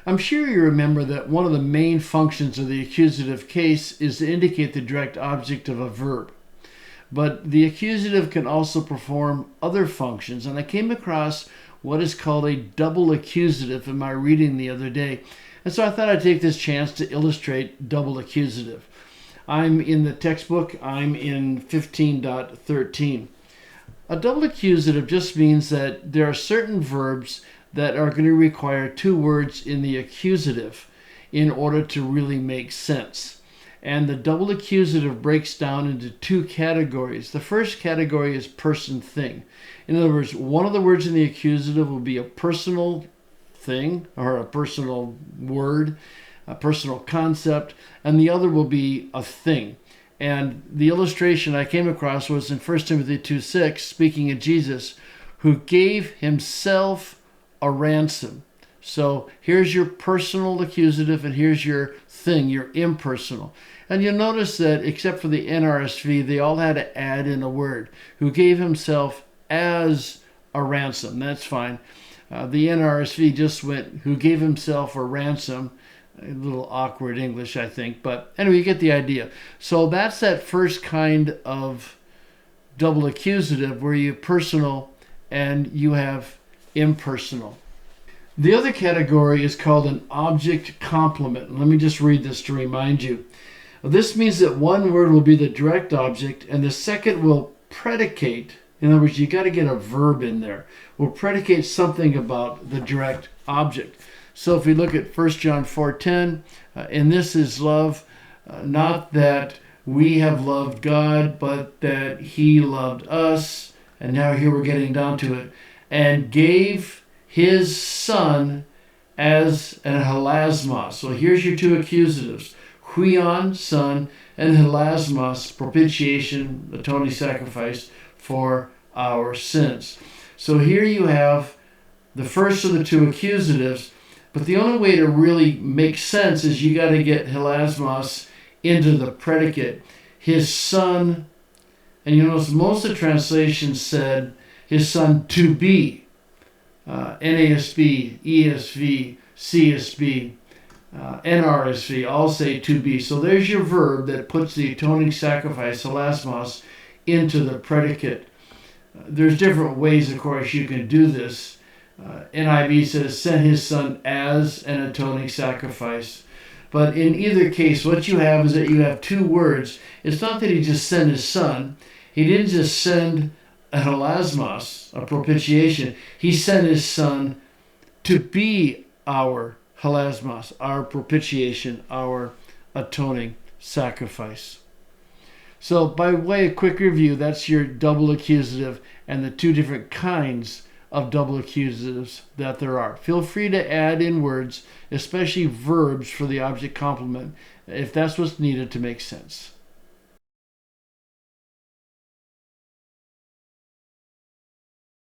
I'm sure you remember that one of the main functions of the accusative case is to indicate the direct object of a verb. But the accusative can also perform other functions, and I came across what is called a double accusative in my reading the other day. And so I thought I'd take this chance to illustrate double accusative. I'm in the textbook, I'm in 15.13. A double accusative just means that there are certain verbs that are going to require two words in the accusative in order to really make sense. And the double accusative breaks down into two categories. The first category is person thing. In other words, one of the words in the accusative will be a personal thing or a personal word, a personal concept, and the other will be a thing. And the illustration I came across was in 1 Timothy 2:6, speaking of Jesus, who gave himself a ransom. So here's your personal accusative and here's your thing, your impersonal. And you'll notice that except for the NRSV, they all had to add in a word, who gave himself as a ransom. That's fine. The NRSV just went, who gave himself a ransom. A little awkward English, I think. But anyway, you get the idea. So that's that first kind of double accusative where you have personal and you have impersonal. The other category is called an object complement. Let me just read this to remind you. This means that one word will be the direct object and the second will predicate. In other words, you got to get a verb in there. Will predicate something about the direct object. So if we look at 1 John 4:10, and this is love, not that we have loved God, but that he loved us. And now here we're getting down to it. And gave his son as an hilasmos. So here's your two accusatives. Huion, son, and hilasmos, propitiation, atoning sacrifice for our sins. So here you have the first of the two accusatives, but the only way to really make sense is you got to get hilasmos into the predicate. His son, and you notice most of the translations said his son to be. NASB, ESV, CSB, NRSV all say to be. So there's your verb that puts the atoning sacrifice, hilasmos, into the predicate. There's different ways, of course, you can do this. NIV says, sent his son as an atoning sacrifice. But in either case, what you have is that you have two words. It's not that he just sent his son. He didn't just send a hilasmos, a propitiation. He sent his son to be our hilasmos, our propitiation, our atoning sacrifice. So by way of quick review, that's your double accusative and the two different kinds of double accusatives that there are. Feel free to add in words, especially verbs for the object complement, if that's what's needed to make sense.